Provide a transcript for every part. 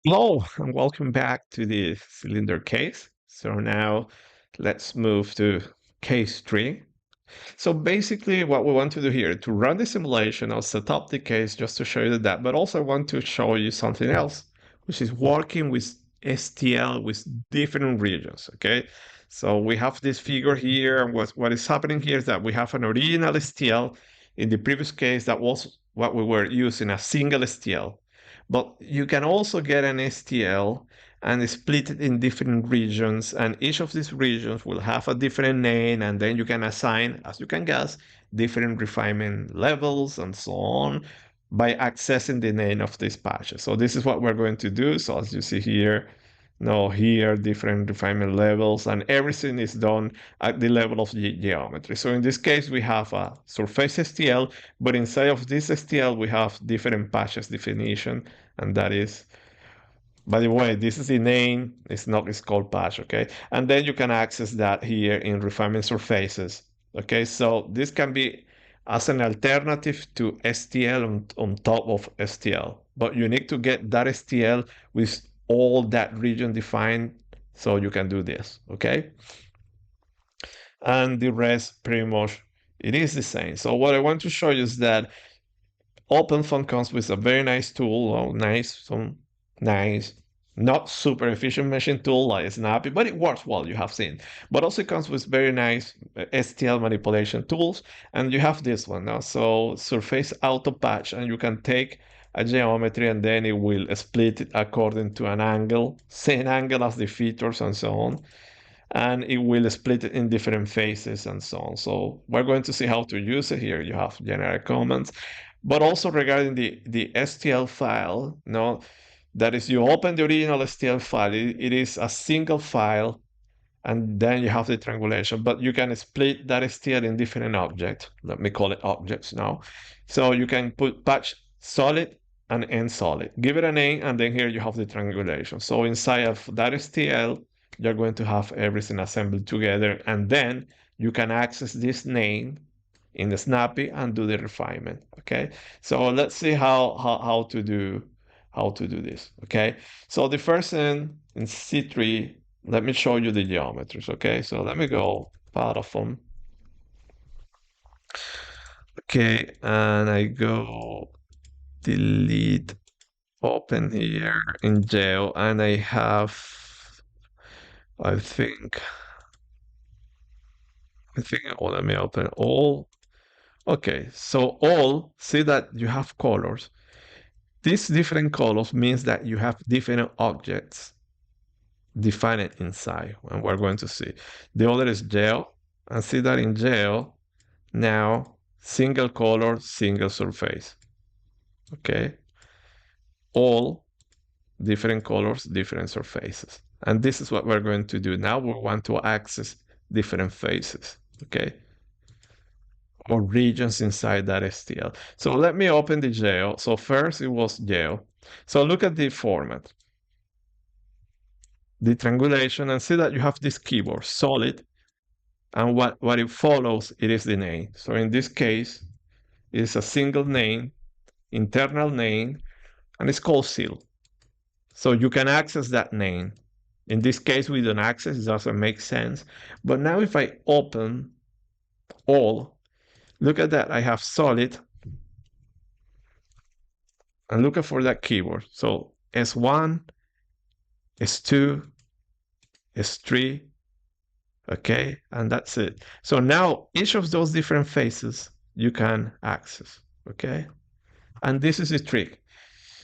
Hello and welcome back to the cylinder case. So now let's move to case 3. So basically what we want to do here, to run the simulation, I'll set up the case just to show you that, but also I want to show you something else, which is working with STL with different regions, okay? So we have this figure here, and what is happening here is that we have an original STL. In the previous case, that was what we were using, a single STL. But you can also get an STL and split it in different regions, and each of these regions will have a different name, and then you can assign, as you can guess, different refinement levels and so on by accessing the name of these patches. So this is what we're going to do. So as you see here, here different refinement levels, and everything is done at the level of the geometry. So in this case, we have a surface STL, but inside of this STL, we have different patches definition, and that is, by the way, this is the name, it's called patch, okay? And then you can access that here in refinement surfaces, okay? So this can be as an alternative to STL on top of STL, but you need to get that STL with all that region defined so you can do this, okay? And the rest pretty much it is the same. So what I want to show you is that OpenFOAM comes with a very nice tool, nice, not super efficient meshing tool like Snappy, but it works well, you have seen. But also it comes with very nice STL manipulation tools, and you have this one now. So surface auto patch, and you can take a geometry and then it will split it according to an angle, same angle as the features and so on. And it will split it in different phases and so on. So we're going to see how to use it here. You have general comments, but also regarding the STL file, that is, you open the original STL file, it is a single file, and then you have the triangulation, but you can split that STL in different objects. Let me call it objects now. So you can put patch solid and end solid, give it a name, and then here you have the triangulation. So inside of that STL, you're going to have everything assembled together, and then you can access this name in the Snappy and do the refinement. Okay, so let's see how to do this. Okay, so the first thing in C3, let me show you the geometries. Okay, so let me go part of them. Okay, and I go delete open here in geo, and I have, I think, oh, let me open all. Okay, so all, see that you have colors. These different colors means that you have different objects defined inside, and we're going to see. The other is geo, and see that in geo, now single color, single surface. Okay, all different colors, different surfaces. And this is what we're going to do. Now we want to access different faces, okay? Or regions inside that STL. So let me open the geo. So first it was geo. So look at the format, the triangulation, and see that you have this keyboard, solid, and what it follows, it is the name. So in this case, it's a single name, internal name, and it's called seal. So you can access that name. In this case, we don't access, it doesn't make sense. But now if I open all, look at that, I have solid, and look for that keyword. So S1, S2, S3, okay, and that's it. So now each of those different faces you can access, okay? And this is the trick.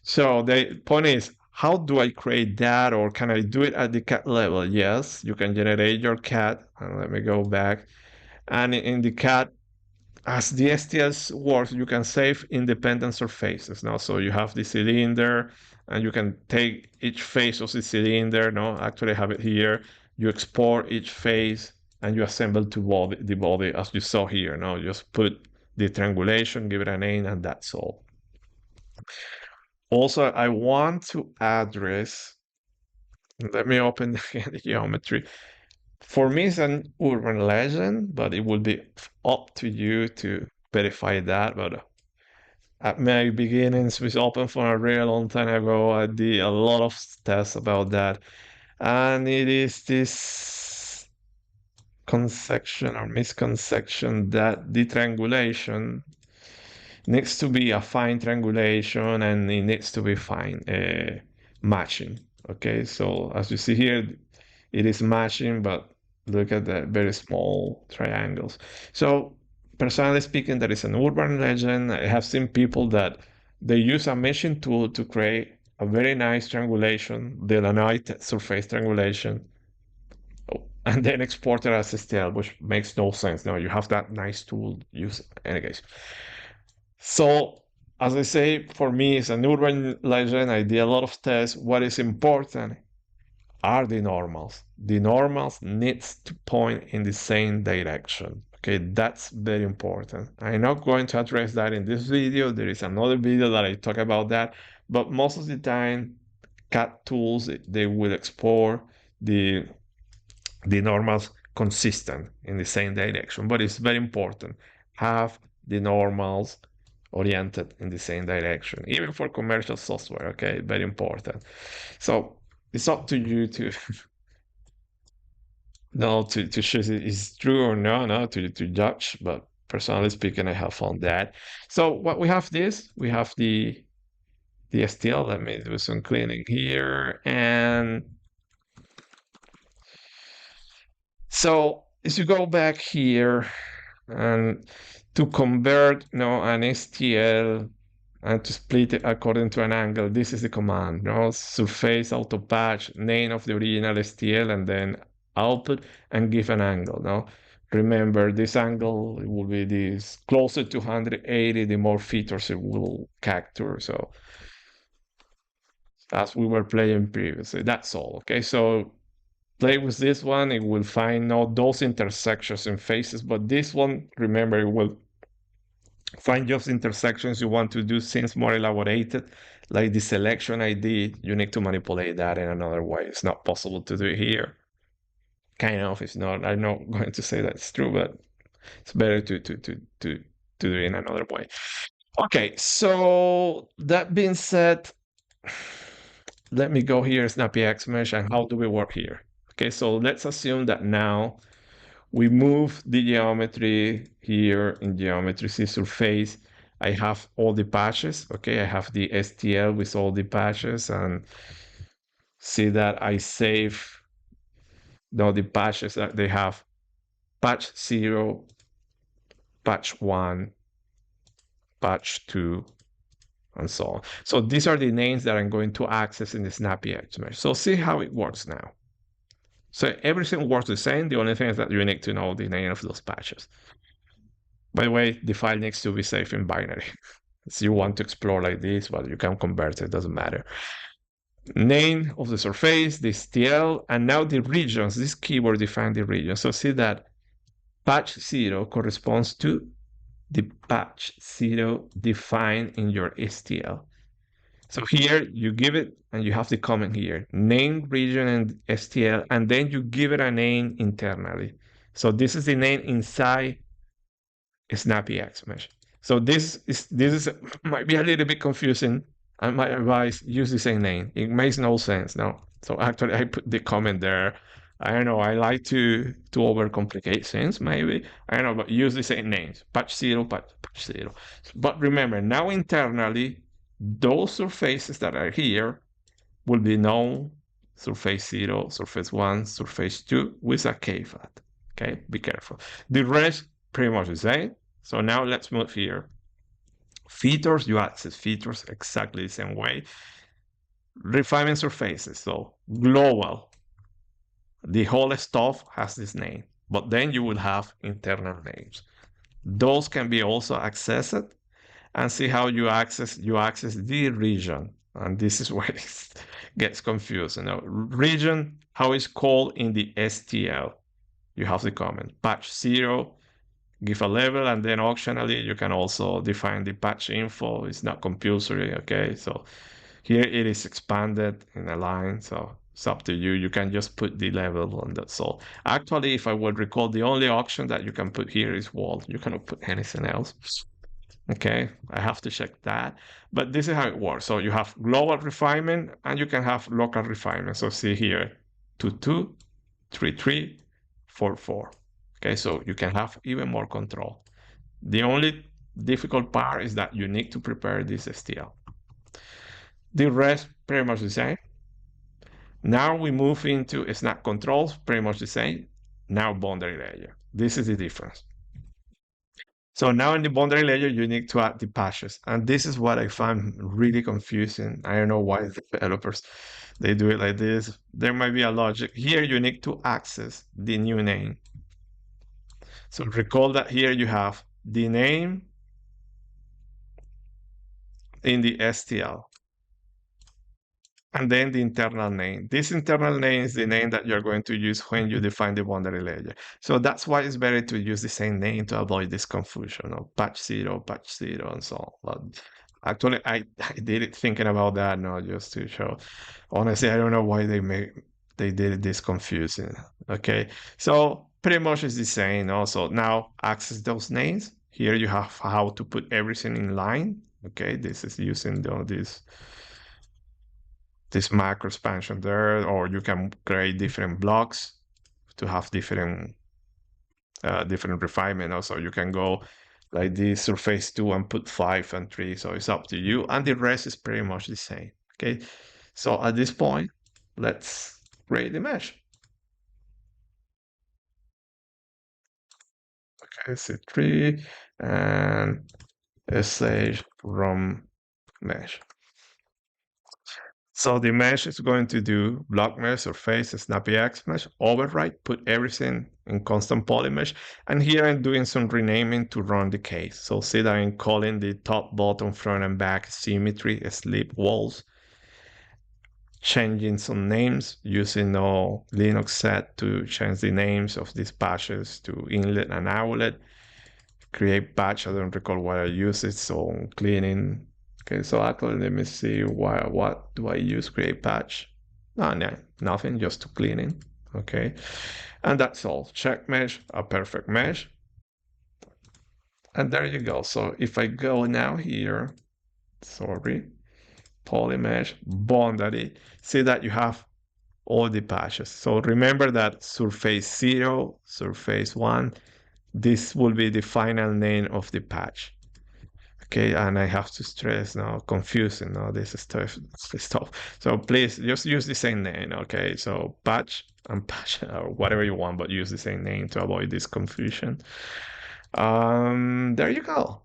So the point is, how do I create that, or can I do it at the CAD level? Yes, you can generate your CAD. And let me go back. And in the CAD, as the STLs works, you can save independent surfaces. Now, so you have the cylinder, and you can take each face of the cylinder. No, actually, I have it here. You export each face, and you assemble the body as you saw here. Now, just put the triangulation, give it a name, and that's all. Also, I want to address, let me open the geometry. For me, it's an urban legend, but it will be up to you to verify that. But At my beginnings with OpenFOAM a real long time ago, I did a lot of tests about that. And it is this conception or misconception that the triangulation needs to be a fine triangulation and it needs to be fine matching. Okay, so as you see here, it is matching, but look at the very small triangles. So personally speaking, that is an urban legend. I have seen people that they use a meshing tool to create a very nice triangulation, the Lanoite surface triangulation, and then export it as STL, which makes no sense. No, you have that nice tool, use it. Anyways, so, as I say, for me, it's an urban legend. I did a lot of tests. What is important are the normals. The normals needs to point in the same direction. Okay, that's very important. I'm not going to address that in this video. There is another video that I talk about that. But most of the time, CAD tools, they will export the the normals consistent in the same direction. But it's very important. Have the normals oriented in the same direction, even for commercial software. Okay, very important. So it's up to you to know to choose it is true or no, no, to judge. But personally speaking, I have found that. So what we have this, we have the STL. Let me do some cleaning here, and so as you go back here and to convert an STL and to split it according to an angle, this is the command, surface auto patch name of the original STL and then output and give an angle. Remember, this angle will be this closer to 180, the more features it will capture. So as we were playing previously, that's all. Okay, so play with this one, it will find all those intersections and faces, but this one, remember, it will find just intersections you want to do things more elaborated, like the selection ID. You need to manipulate that in another way. It's not possible to do it here. Kind of, it's not. I'm not going to say that's true, but it's better to do it in another way. Okay, so that being said, let me go here, snappyHexMesh, and how do we work here? Okay, so let's assume that now we move the geometry here in geometry see surface. I have all the patches. Okay, I have the STL with all the patches, and see that I save the patches that they have patch 0, patch 1, patch 2, and so on. So these are the names that I'm going to access in the snappyHexMesh. So see how it works now. So everything works the same. The only thing is that you need to know the name of those patches. By the way, the file needs to be saved in binary. So you want to explore like this, but you can convert it, doesn't matter. Name of the surface, the STL, and now the regions. This keyword defines the region. So see that patch 0 corresponds to the patch 0 defined in your STL. So here you give it, and you have the comment here, name, region, and STL, and then you give it a name internally. So this is the name inside snappyHexMesh. So this is might be a little bit confusing. And my advice: use the same name. It makes no sense now. So actually, I put the comment there. I don't know. I like to overcomplicate things. Maybe I don't know, but use the same names. Patch 0, patch 0. But remember, now internally, those surfaces that are here will be known surface 0, surface 1, surface 2 with a caveat. Okay, be careful. The rest pretty much the same. So now let's move here. Features, you access features exactly the same way. Refinement surfaces, so global. The whole stuff has this name, but then you will have internal names. Those can be also accessed, and see how you access the region. And this is where it gets confusing. Region, how it's called in the STL. You have the comment patch 0, give a level, and then optionally you can also define the patch info. It's not compulsory. Okay, so here it is expanded in a line, so it's up to you. You can just put the level on that. So actually, if I would recall, the only option that you can put here is wall. You cannot put anything else. Okay, I have to check that. But this is how it works. So you have global refinement and you can have local refinement. So see here, 2, 3, 3, 4, 4. Okay, so you can have even more control. The only difficult part is that you need to prepare this STL. The rest pretty much the same. Now we move into snap controls, pretty much the same. Now boundary layer. This is the difference. So now in the boundary layer, you need to add the patches. And this is what I find really confusing. I don't know why the developers, they do it like this. There might be a logic. Here you need to access the new name. So recall that here you have the name in the STL. And then the internal name. This internal name is the name that you're going to use when you define the boundary layer. So that's why it's better to use the same name to avoid this confusion of patch 0, patch 0, and so on. But actually, I did it thinking about that, not just to show. Honestly, I don't know why they did it this confusing. Okay, so pretty much it's the same. Also, now access those names. Here you have how to put everything in line. Okay, this is using this macro expansion there, or you can create different blocks to have different refinement. Also, you can go like this surface 2 and put 5 and 3. So it's up to you, and the rest is pretty much the same. Okay, so at this point, let's create the mesh. Okay, C3 and sh from mesh. So the mesh is going to do blockMesh, surface, snappyHexMesh, override, put everything in constant polyMesh. And here I'm doing some renaming to run the case. So see that I'm calling the top, bottom, front, and back symmetry, sleep walls, changing some names using no Linux set to change the names of these patches to inlet and outlet. Create patch, I don't recall what I use it, so cleaning. Okay, so actually let me see what do I use create patch. No, nothing, just to cleaning. Okay, and that's all. Check mesh, a perfect mesh. And there you go. So if I go now here, sorry, polymesh, boundary, see that you have all the patches. So remember that surface 0, surface 1, this will be the final name of the patch. Okay, and I have to stress now, confusing now this stuff. So please just use the same name. Okay, so patch and patch or whatever you want, but use the same name to avoid this confusion. There you go.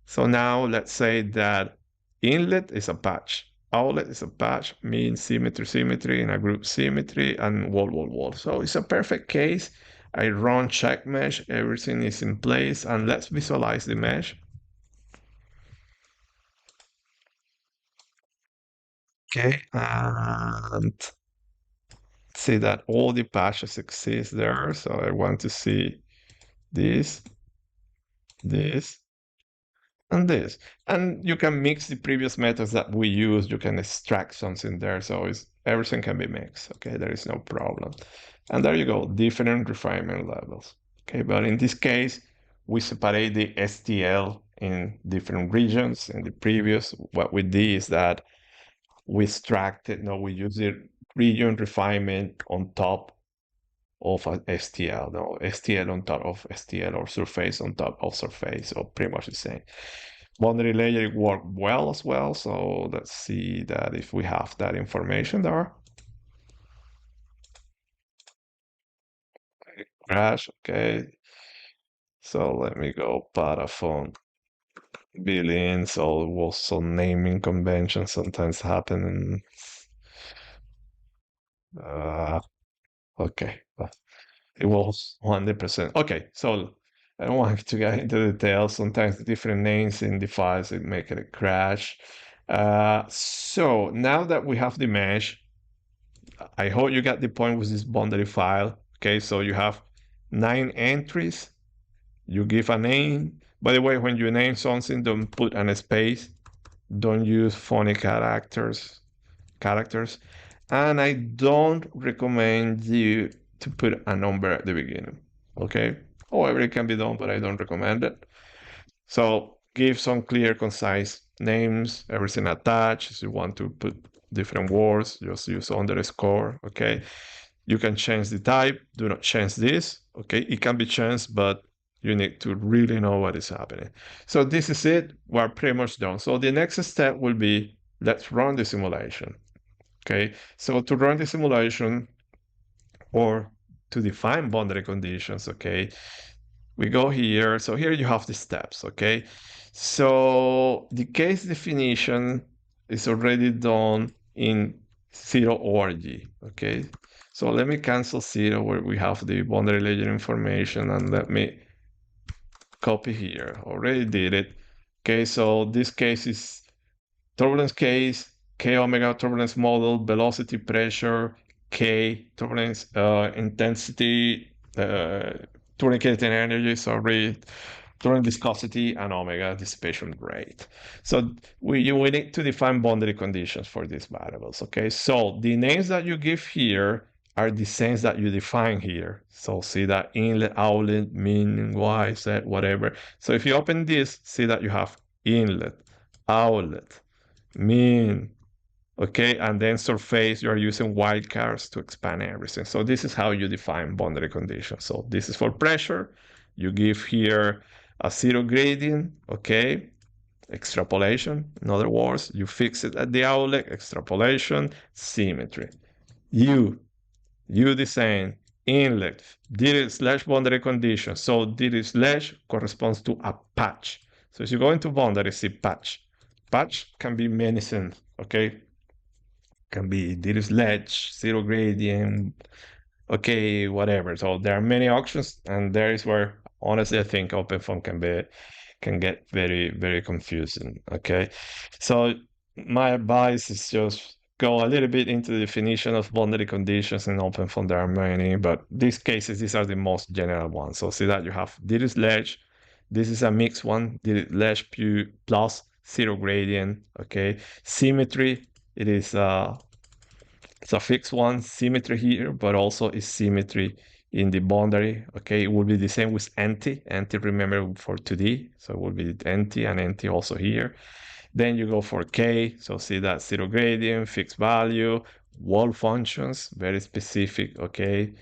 So now let's say that inlet is a patch, outlet is a patch, mean symmetry, in a group symmetry, and wall. So it's a perfect case. I run check mesh, everything is in place, and let's visualize the mesh. Okay, and see that all the patches exist there. So I want to see this, this, and this. And you can mix the previous methods that we use. You can extract something there. So everything can be mixed. Okay, there is no problem. And there you go, different refinement levels. Okay, but in this case, we separate the STL in different regions. In the previous, what we did is that we extracted, no, we use the region refinement on top of a STL, no, STL on top of STL or surface on top of surface, so pretty much the same. Boundary layer worked well as well, so let's see that if we have that information there. Crash, okay. So let me go paraphone billing. So also naming conventions sometimes happen. Okay. It was 100%. Okay, so I don't want to get into details. Sometimes the different names in the files it make it crash. So now that we have the mesh, I hope you got the point with this boundary file. Okay, so you have 9 entries. You give a name. By the way, when you name something, don't put an space. Don't use funny characters. And I don't recommend you to put a number at the beginning. Okay. However, it can be done, but I don't recommend it. So give some clear, concise names, everything attached. If you want to put different words, just use underscore, okay? You can change the type, do not change this, okay? It can be changed, but you need to really know what is happening. So this is it, we're pretty much done. So the next step will be, let's run the simulation, okay? So to run the simulation or to define boundary conditions, okay? We go here. So here you have the steps, okay? So the case definition is already done in 0 org, okay? So let me cancel 0 where we have the boundary layer information, and let me copy here. Already did it. Okay, so this case is turbulence case, K omega turbulence model, velocity, pressure, K turbulence intensity, tourniquet energy, sorry, turbulence viscosity, and omega dissipation rate. So we need to define boundary conditions for these variables. Okay, so the names that you give here are the names that you define here. So see that inlet, outlet, min, y, z, whatever. So if you open this, see that you have inlet, outlet, min, okay, and then surface, you're using wildcards to expand everything. So this is how you define boundary conditions. So this is for pressure. You give here a 0 gradient, okay, extrapolation. In other words, you fix it at the outlet, extrapolation, symmetry. You design inlet, dir slash boundary condition. So dir slash corresponds to a patch. So if you go into boundary, see patch. Patch can be many things, okay? Can be dir slash, 0 gradient, okay, whatever. So there are many options, and there is where honestly I think OpenFOAM can get very, very confusing. Okay. So my advice is just go a little bit into the definition of boundary conditions in OpenFOAM. There are many, but these cases, these are the most general ones. So see that you have dir slash, this is a mixed one, dir slash plus 0 gradient, okay. Symmetry, it is it's a fixed one, symmetry here, but also is symmetry in the boundary. Okay, it will be the same with anti. Anti, remember, for 2D, so it will be anti and anti also here. Then you go for K, so see that 0 gradient, fixed value, wall functions, very specific, okay.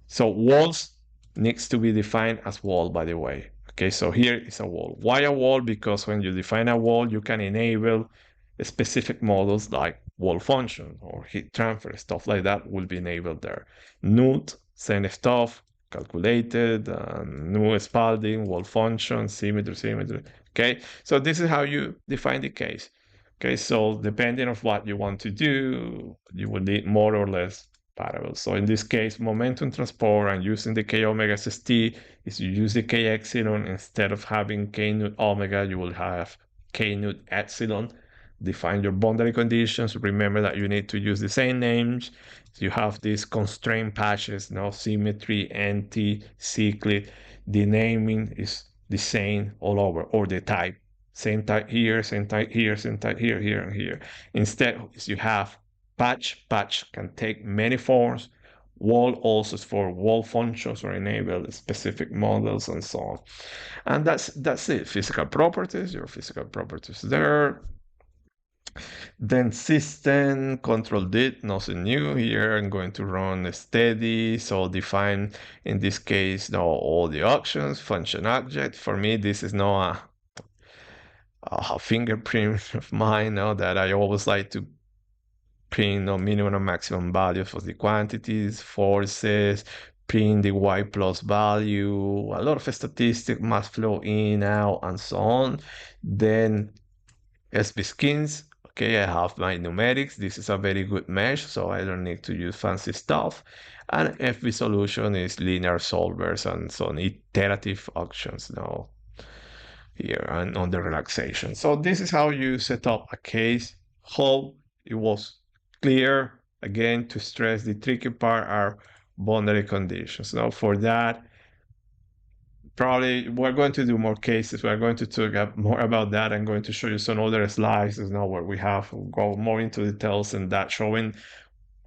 So walls needs to be defined as wall, by the way. Okay, so here is a wall. Why a wall? Because when you define a wall, you can enable specific models like wall function or heat transfer, stuff like that will be enabled there. Nut, same stuff, calculated, new Spalding, wall function, symmetry. Okay, so this is how you define the case. Okay, so depending on what you want to do, you will need more or less variables. So in this case, momentum transport and using the K omega SST, is you use the K epsilon instead of having K nut omega, you will have K nut epsilon. Define your boundary conditions. Remember that you need to use the same names. You have these constraint patches, no symmetry, anti, cyclic. The naming is the same all over, or the type. Same type here, same type here, same type here, here, and here. Instead, you have patch. Patch can take many forms. Wall also is for wall functions or enable specific models and so on. And that's it. Physical properties, your physical properties there. Then system control did, nothing new here. I'm going to run steady. So define, in this case, now all the options, function object. For me, this is not a fingerprint of mine, now that I always like to print minimum and maximum values for the quantities, forces, print the y plus value, a lot of statistics must flow in, out, and so on. Then SB skins. Okay, I have my numerics. This is a very good mesh, so I don't need to use fancy stuff. And FB solution is linear solvers and some iterative options now here and on the relaxation. So this is how you set up a case. Hope it was clear. Again, to stress the tricky part are boundary conditions. Now for that, probably we're going to do more cases. We're going to talk more about that. I'm going to show you some other slides now where we have go more into details and that showing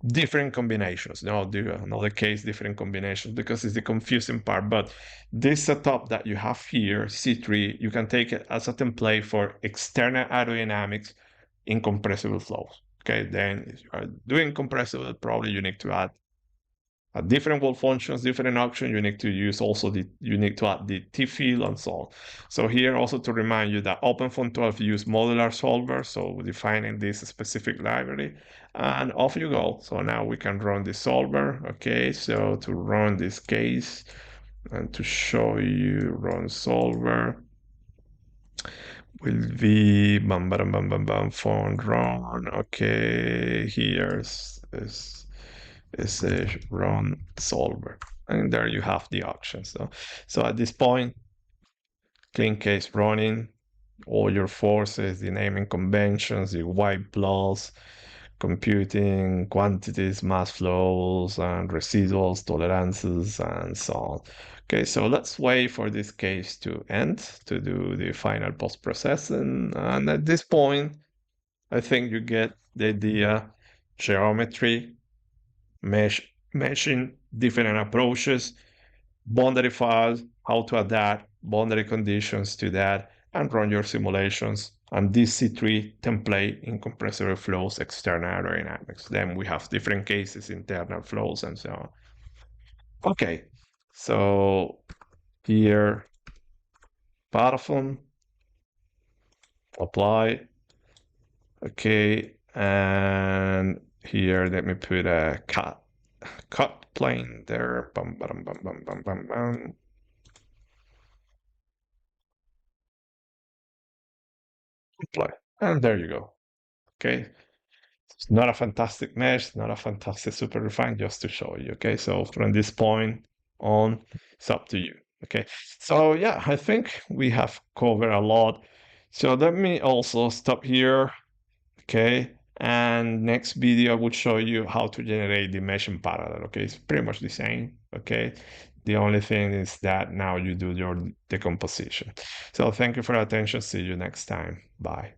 different combinations. No, do another case, different combinations, because it's the confusing part. But this setup that you have here, C3, you can take it as a template for external aerodynamics in compressible flows. Okay, then if you are doing compressible, probably you need to add different wall functions, different options. You need to use also you need to add the T field and so on. So here also to remind you that OpenFOAM 12 use modular solver, so defining this specific library, and off you go. So now we can run the solver. Okay, so to run this case and to show you run solver will be bam bam bam bam bam phone run. Okay, here's is a run solver. And there you have the options. So at this point, clean case running, all your forces, the naming conventions, the white plots, computing quantities, mass flows, and residuals, tolerances, and so on. Okay, so let's wait for this case to end to do the final post-processing. And at this point, I think you get the idea. Geometry, meshing different approaches, boundary files, how to adapt boundary conditions to that, and run your simulations. And this C3 template in compressible flows, external aerodynamics. Then we have different cases, internal flows, and so on. Okay, so here, paraffin, apply. Okay, and here let me put a cut plane there. Bum, bum, bum, bum, bum, bum, bum. Apply. And there you go. Okay. It's not a fantastic mesh, not a fantastic super refined, just to show you. Okay. So from this point on, it's up to you. Okay. So yeah, I think we have covered a lot. So let me also stop here. Okay. And next video I will show you how to generate the mesh in parallel. Okay. It's pretty much the same. Okay. The only thing is that now you do your decomposition. So thank you for your attention. See you next time. Bye.